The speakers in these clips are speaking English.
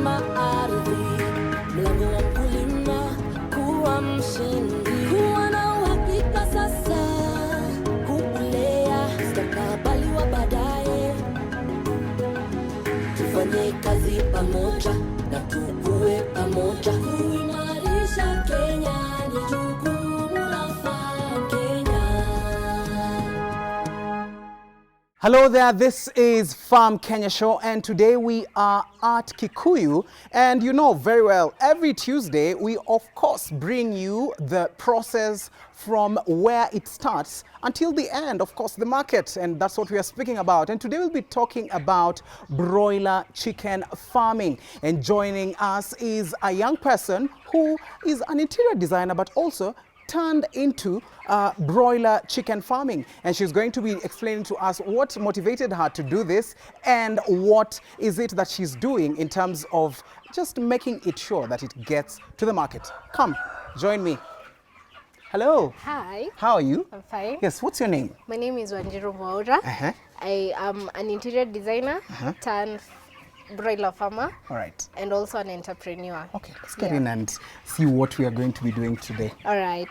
kulima ardhi, mlango wa mkulima kuwa mshindi, kuwa na uhakika sasa, kuulea mustakabali wa baadaye. Tufanye kazi pamoja na tukue pamoja, kuimarisha Kenya ni jukumu la Kenya. Hello there, this is Farm Kenya Show, and today we are at Kikuyu, and you know very well, every Tuesday we of course bring you the process from where it starts until the end, of course, the market, and that's what we are speaking about. And today we'll be talking about broiler chicken farming, and joining us is a young person who is an interior designer but also turned into broiler chicken farming, and she's going to be explaining to us what motivated her to do this and what is it that she's doing in terms of just making it sure that it gets to the market. Come, join me. Hello. Hi. How are you? I'm fine. Yes, what's your name? My name is Wanjiru Mwaura. I am an interior designer turned broiler farmer. All right. And also an entrepreneur. Okay, let's get in and see what we are going to be doing today. All right.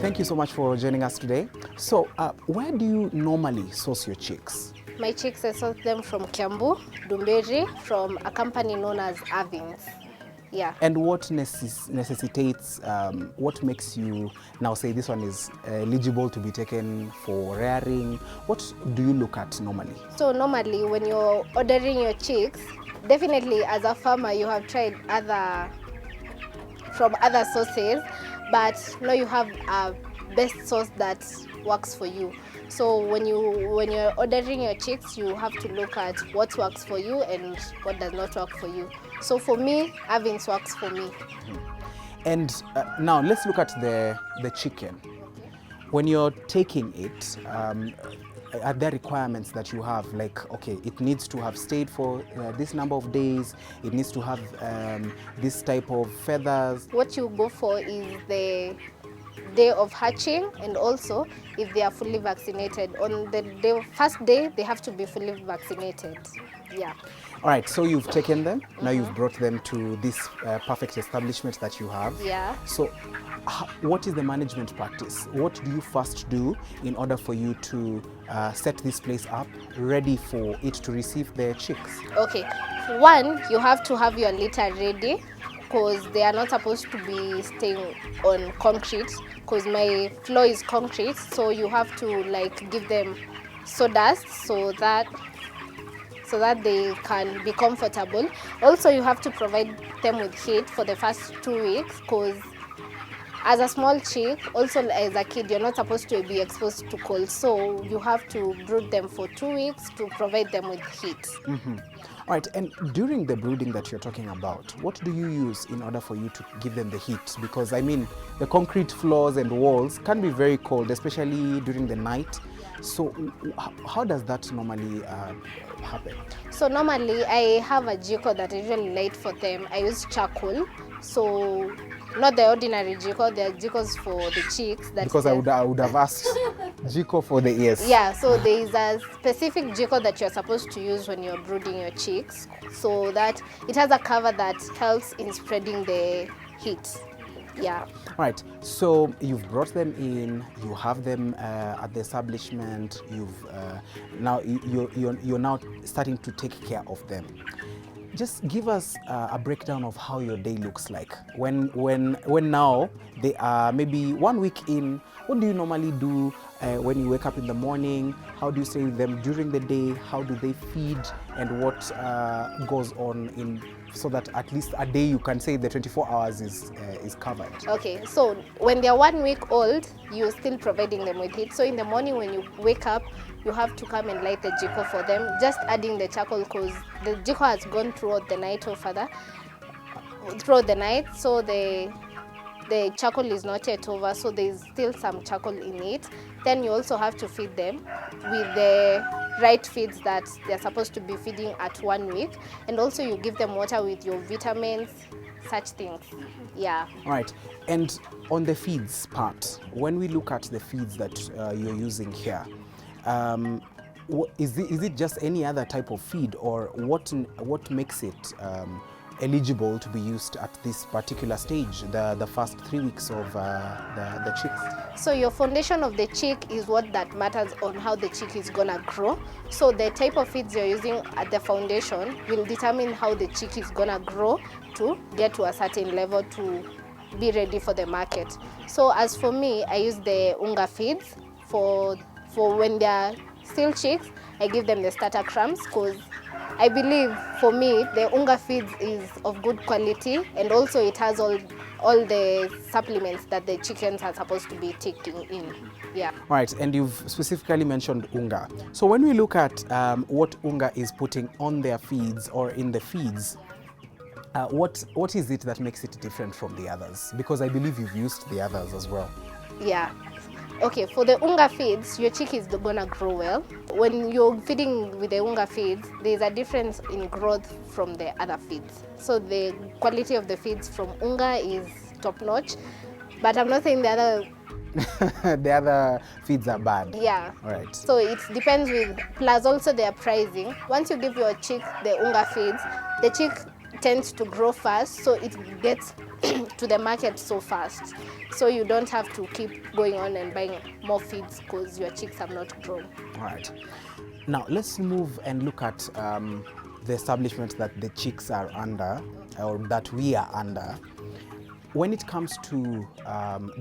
Thank you so much for joining us today. So, where do you normally source your chicks? My chicks, I source them from Kiambu, Dumberi, from a company known as Aïns. Yeah. And what necessitates, what makes you now say this one is eligible to be taken for rearing? What do you look at normally? So normally when you're ordering your chicks, definitely as a farmer you have tried from other sources, but now you have a best source that works for you. So when you're ordering your chicks, you have to look at what works for you and what does not work for you. So for me, Aïns works for me. And now let's look at the chicken. When you're taking it, are there requirements that you have? Like, okay, it needs to have stayed for this number of days, it needs to have this type of feathers. What you go for is the day of hatching, and also if they are fully vaccinated. On the first day, they have to be fully vaccinated. Yeah. All right, so you've taken them, now you've brought them to this perfect establishment that you have. Yeah. So what is the management practice? What do you first do in order for you to set this place up, ready for it to receive their chicks? Okay, one, you have to have your litter ready, because they are not supposed to be staying on concrete, because my floor is concrete, so you have to like give them sawdust so that they can be comfortable. Also, you have to provide them with heat for the first 2 weeks, because as a small chick, also as a kid, you're not supposed to be exposed to cold, so you have to brood them for 2 weeks to provide them with heat. All right, and during the brooding that you're talking about, what do you use in order for you to give them the heat? Because I mean, the concrete floors and walls can be very cold, especially during the night. So how does that normally happen? So normally I have a jiko that I usually light for them. I use charcoal, so not the ordinary jiko, the jikos for the chicks. Because I would have asked jiko for the ears. Yeah, so there is a specific jiko that you're supposed to use when you're brooding your chicks, so that it has a cover that helps in spreading the heat. Yeah. All right, so you've brought them in, you have them at the establishment, you're now starting to take care of them. Just give us a breakdown of how your day looks like. When now they are maybe 1 week in, what do you normally do when you wake up in the morning? How do you stay with them during the day? How do they feed? And what goes on in, so that at least a day you can say the 24 hours is covered? Okay, so when they're 1 week old, you're still providing them with heat. So in the morning when you wake up, you have to come and light the jiko for them, just adding the charcoal, because the jiko has gone throughout the night or further, throughout the night, so the charcoal is not yet over, so there's still some charcoal in it. Then you also have to feed them with the right feeds that they're supposed to be feeding at 1 week, and also you give them water with your vitamins, such things. Yeah. All right. And on the feeds part, when we look at the feeds that you're using here, is it just any other type of feed, or what makes it eligible to be used at this particular stage, the first 3 weeks of the chicks? So your foundation of the chick is what that matters on how the chick is gonna grow. So the type of feeds you're using at the foundation will determine how the chick is gonna grow to get to a certain level to be ready for the market. So as for me, I use the unga feeds for when they're still chicks. I give them the starter crumbs because I believe for me the unga feeds is of good quality, and also it has all the supplements that the chickens are supposed to be taking in. Yeah. All right, and you've specifically mentioned unga. So when we look at what unga is putting on their feeds or in the feeds, what is it that makes it different from the others? Because I believe you've used the others as well. Yeah. Okay, for the unga feeds, your chick is gonna grow well. When you're feeding with the unga feeds, there's a difference in growth from the other feeds. So the quality of the feeds from unga is top notch, but I'm not saying the other. The other feeds are bad. Yeah. All right. So it depends with, plus also their pricing. Once you give your chick the unga feeds, the chick tends to grow fast, so it gets to the market so fast. So you don't have to keep going on and buying more feeds because your chicks have not grown. All right. Now let's move and look at the establishment that the chicks are under, or that we are under. When it comes to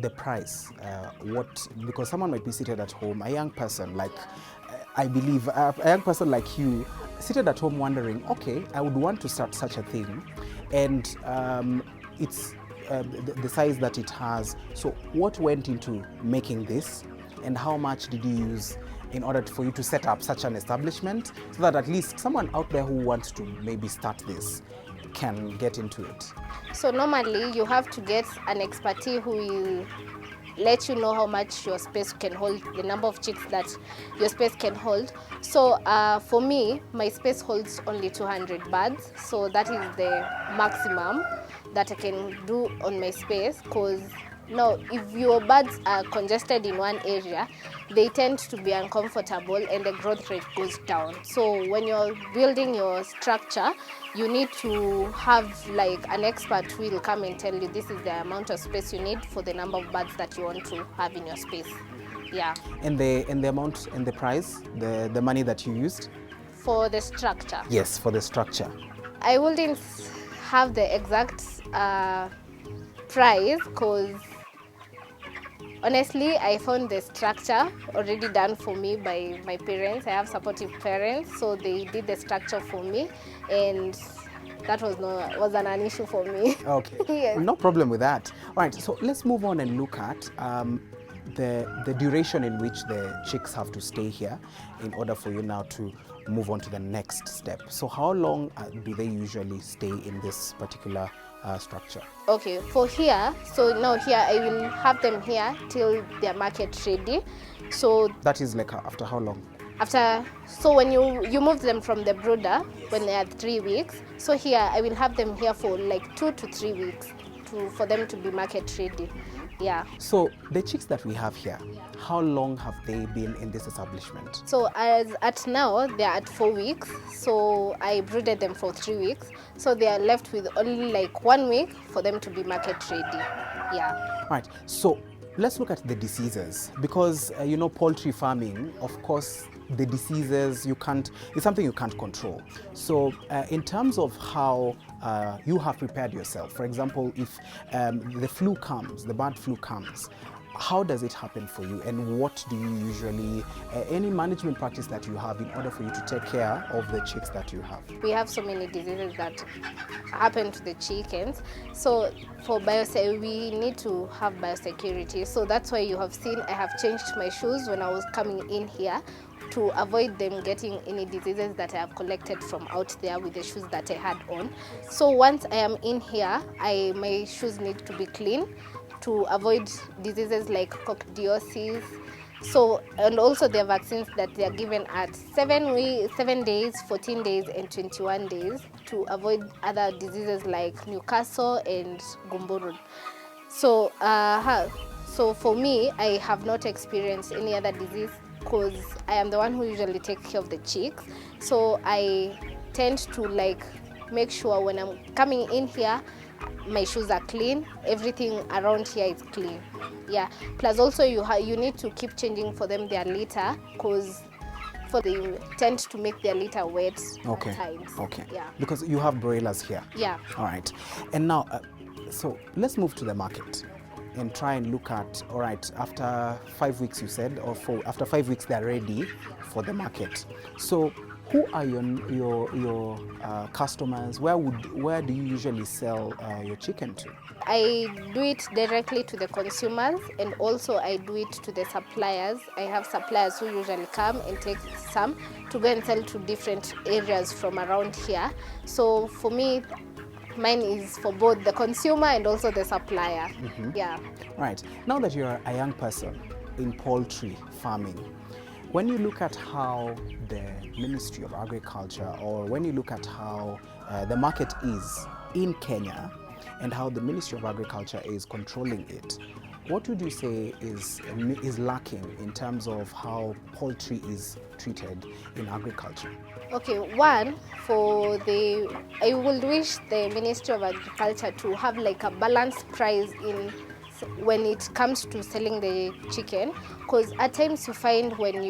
the price, because someone might be seated at home, a young person like, I believe, a young person like you, seated at home wondering, okay, I would want to start such a thing, and it's the size that it has. So what went into making this, and how much did you use in order for you to set up such an establishment, so that at least someone out there who wants to maybe start this can get into it? So normally you have to get an expertise who will let you know how much your space can hold, the number of chicks that your space can hold. So for me, my space holds only 200 birds. So that is the maximum that I can do on my space, because now if your birds are congested in one area, they tend to be uncomfortable and the growth rate goes down. So when you're building your structure, you need to have like an expert who will come and tell you this is the amount of space you need for the number of birds that you want to have in your space. Yeah. And the amount and the price, the money that you used? For the structure? Yes, for the structure. I wouldn't have the exact price, because honestly, I found the structure already done for me by my parents. I have supportive parents, so they did the structure for me, and that wasn't an issue for me. Okay. Yes. No problem with that. All right, so let's move on and look at the duration in which the chicks have to stay here in order for you now to move on to the next step. So how long do they usually stay in this particular structure? Okay, for here, so now here I will have them here till they're market ready. So that is like after how long? So when you move them from the brooder, when they are 3 weeks, so here I will have them here for like 2 to 3 weeks for them to be market ready. Yeah. So the chicks that we have here, how long have they been in this establishment? So as at now, they are at 4 weeks. So I brooded them for 3 weeks. So they are left with only like 1 week for them to be market ready. Yeah. Right. So let's look at the diseases, because poultry farming, of course, the diseases it's something you can't control. So in terms of how you have prepared yourself, for example, if the bird flu comes, how does it happen for you, and what do you usually, any management practice that you have in order for you to take care of the chicks that you have? We have so many diseases that happen to the chickens. So for we need to have biosecurity. So that's why you have seen I have changed my shoes when I was coming in here, to avoid them getting any diseases that I have collected from out there with the shoes that I had on. So once I am in here, my shoes need to be clean to avoid diseases like coccidiosis, So, and also there are vaccines that they are given at 7 days, 14 days, and 21 days to avoid other diseases like Newcastle and Gumboro. So, so for me, I have not experienced any other disease because I am the one who usually takes care of the chicks. So I tend to like make sure when I'm coming in here, my shoes are clean, everything around here is clean. Yeah. Plus also you need to keep changing for them their litter because they tend to make their litter wet at times. Okay. Yeah. Because you have broilers here. Yeah. All right. And now, so let's move to the market and try and look at, all right, after 5 weeks you said, or after 5 weeks they're ready for the market. So who are your customers? Where do you usually sell your chicken to? I do it directly to the consumers, and also I do it to the suppliers. I have suppliers who usually come and take some to go and sell to different areas from around here. So for me, mine is for both the consumer and also the supplier. Yeah. Right. Now that you're a young person in poultry farming, when you look at how the Ministry of Agriculture, or when you look at how the market is in Kenya and how the Ministry of Agriculture is controlling it, what would you say is lacking in terms of how poultry is treated in agriculture? Okay, one, I would wish the Ministry of Agriculture to have like a balanced price when it comes to selling the chicken, because at times you find when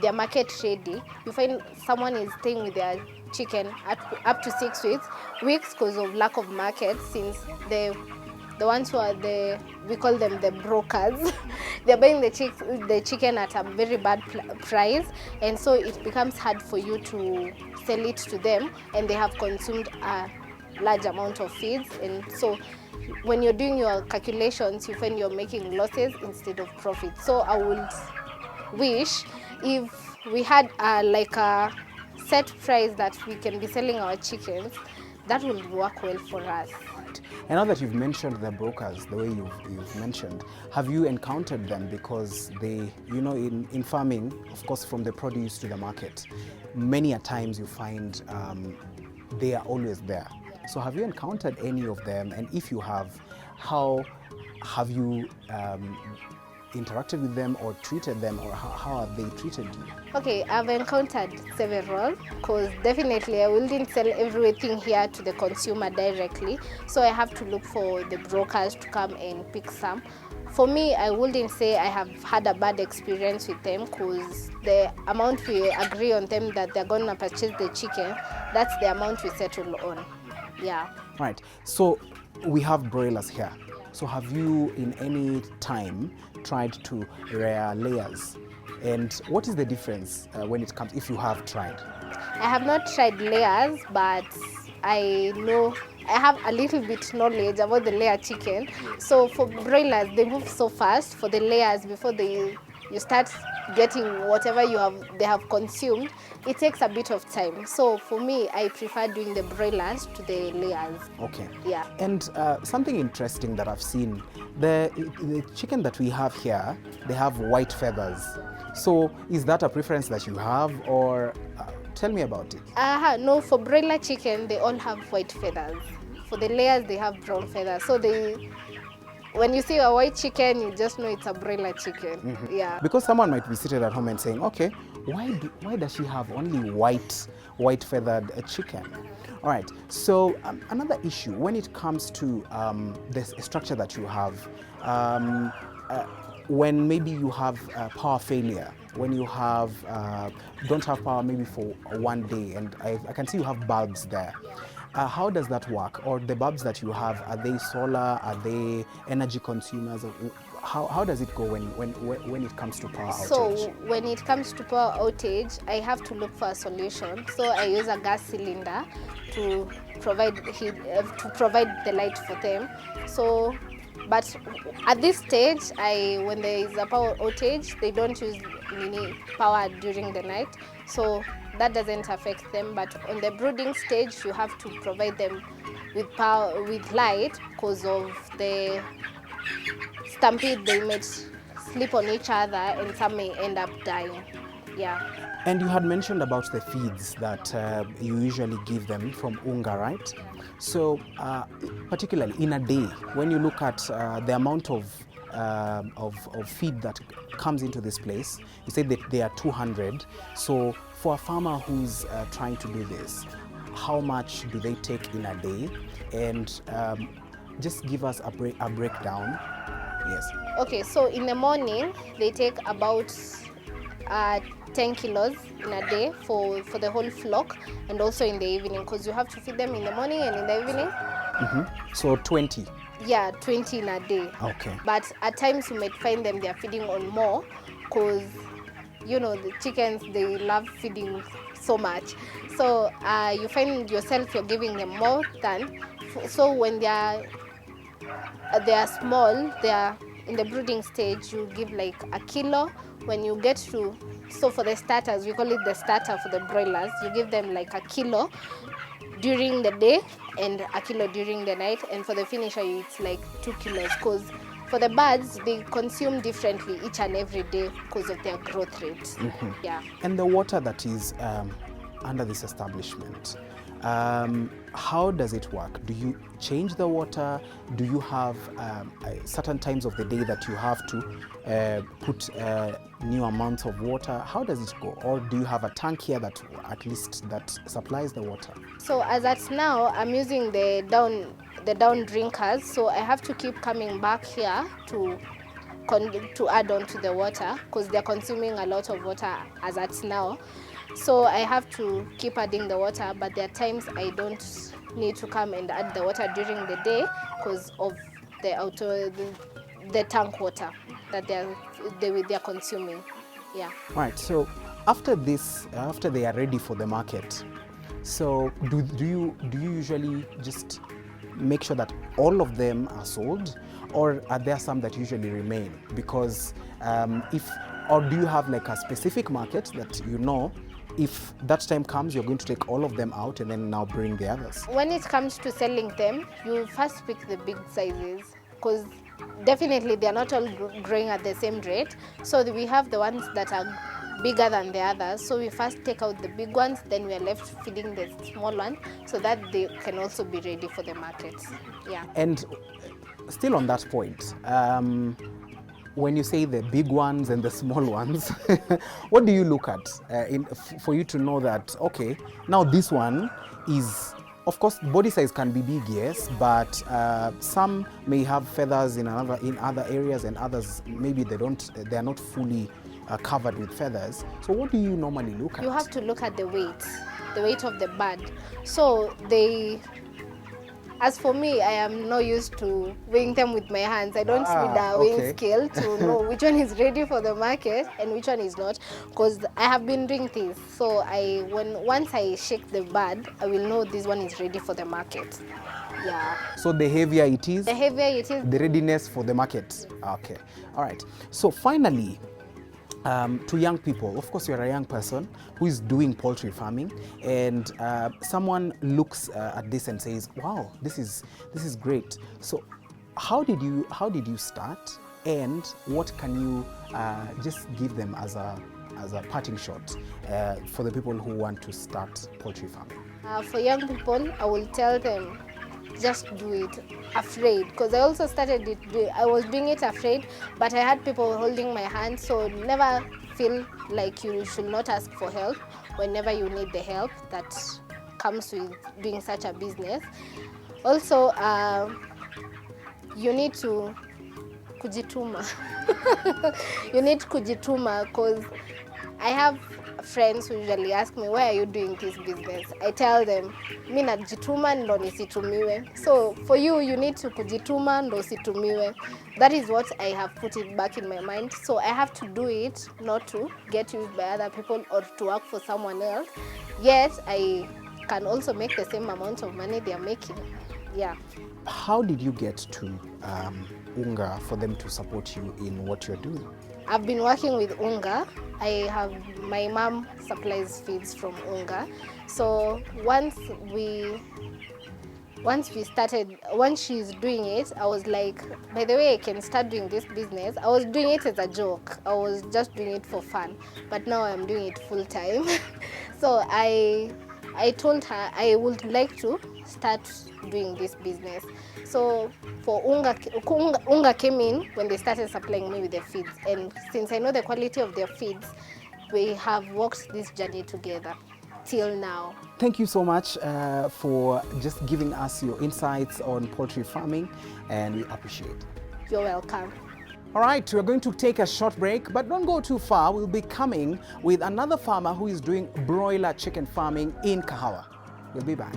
they're market ready, you find someone is staying with their chicken up to 6 weeks because of lack of market, since the ones who are we call them the brokers, they're buying the chicken at a very bad price, and so it becomes hard for you to sell it to them, and they have consumed a large amount of feeds, and so when you're doing your calculations, you find you're making losses instead of profit. So I would wish if we had like a set price that we can be selling our chickens, that will work well for us. And now that you've mentioned the brokers, the way you've mentioned, have you encountered them? Because they, in farming, of course, from the produce to the market, many a times you find they are always there. So have you encountered any of them? And if you have, how have you interacted with them or treated them, or how have they treated you? Okay, I've encountered several, because definitely I wouldn't sell everything here to the consumer directly. So I have to look for the brokers to come and pick some. For me, I wouldn't say I have had a bad experience with them, because the amount we agree on them that they're going to purchase the chicken, that's the amount we settle on. Yeah. Right. So we have broilers here. So have you in any time tried to rear layers? And what is the difference when it comes, if you have tried? I have not tried layers, but I know I have a little bit knowledge about the layer chicken. So for broilers, they move so fast. For the layers, before you start getting whatever they have consumed, it takes a bit of time. So for me, I prefer doing the broilers to the layers. Okay. Yeah. And something interesting that I've seen, the chicken that we have here, they have white feathers. So is that a preference that you have, or tell me about it? No, for broiler chicken, they all have white feathers. For the layers, they have brown feathers. So when you see a white chicken, you just know it's a broiler chicken. Yeah. Because someone might be seated at home and saying, okay, why does she have only white feathered chicken? All right. So another issue when it comes to the structure that you have, when maybe you have power failure, when you have don't have power maybe for one day, and I can see you have bulbs there. How does that work? Or the bulbs that you have, are they solar? Are they energy consumers? How does it go when it comes to power outage? So when it comes to power outage, I have to look for a solution. So I use a gas cylinder to provide heat, to provide the light for them. So, but at this stage, when there is a power outage, they don't use power during the night. So that doesn't affect them, but on the brooding stage, you have to provide them with power, with light, because of the stampede they might sleep on each other, and some may end up dying. Yeah. And you had mentioned about the feeds that you usually give them from Unga, right? So particularly in a day, when you look at the amount of feed that comes into this place, you said that they are 200. So for a farmer who's trying to do this, how much do they take in a day? And just give us a breakdown. Yes. Okay, so in the morning, they take about 10 kilos in a day for the whole flock, and also in the evening, because you have to feed them in the morning and in the evening. So 20. Yeah, 20 in a day. Okay. But at times you might find them they are feeding on more, because you know the chickens, they love feeding so much. So you find yourself you're giving them more than. So when they are small, they are in the brooding stage, you give like a kilo. When you get to, so for the starters, we call it the starter for the broilers, you give them like a kilo during the day and a kilo during the night, and for the finisher it's like 2 kilos, because for the birds, they consume differently each and every day because of their growth rate. Yeah. And the water that is under this establishment, how does it work? Do you change the water? Do you have certain times of the day that you have to put new amounts of water? How does it go? Or do you have a tank here that at least that supplies the water? So as at now, I'm using the down drinkers, so I have to keep coming back here to add on to the water, because they're consuming a lot of water as at now. So I have to keep adding the water, but there are times I don't need to come and add the water during the day because of the tank water that they're consuming. Yeah. Right. So after this, after they are ready for the market, so do you usually just make sure that all of them are sold, or are there some that usually remain? Because or do you have like a specific market that you know, if that time comes, you're going to take all of them out and then now bring the others? When it comes to selling them, you first pick the big sizes, because definitely they're not all growing at the same rate. So we have the ones that are bigger than the others. So we first take out the big ones, then we are left feeding the small ones so that they can also be ready for the market. Yeah. And still on that point, when you say the big ones and the small ones, what do you look at for you to know that, okay, now this one is, of course, body size can be big, yes, but some may have feathers in other areas, and others maybe they are not fully covered with feathers. So what do you normally look at? You have to look at the weight of the bird. So as for me, I am not used to weighing them with my hands. I don't need a weighing scale to know which one is ready for the market and which one is not, because I have been doing this. So once I shake the bird, I will know this one is ready for the market. Yeah. So the heavier it is, the readiness for the market. Okay. All right. So finally, to young people, of course, you're a young person who is doing poultry farming, and someone looks at this and says, "Wow, this is great." So, how did you start, and what can you just give them as a parting shot for the people who want to start poultry farming? For young people, I will tell them, just do it afraid, because I also started it. I was doing it afraid, but I had people holding my hand. So never feel like you should not ask for help whenever you need the help that comes with doing such a business. Also, you need to kujituma. You need kujituma, because I have friends who usually ask me, why are you doing this business? I tell them, mi najituma ndo nisitumiwe. So for you, you need to kujituma ndo usitumiwe. That is what I have put it back in my mind. So I have to do it, not to get used by other people or to work for someone else. Yet I can also make the same amount of money they are making. Yeah. How did you get to Unga for them to support you in what you're doing? I've been working with Unga. My mom supplies feeds from Unga. So once once she's doing it, I was like, by the way, I can start doing this business. I was doing it as a joke. I was just doing it for fun. But now I'm doing it full time. So I told her I would like to start doing this business. So for Unga came in when they started supplying me with the feeds. And since I know the quality of their feeds, we have walked this journey together till now. Thank you so much for just giving us your insights on poultry farming, and we appreciate it. You're welcome. All right, we're going to take a short break, but don't go too far. We'll be coming with another farmer who is doing broiler chicken farming in Kahawa. We'll be back.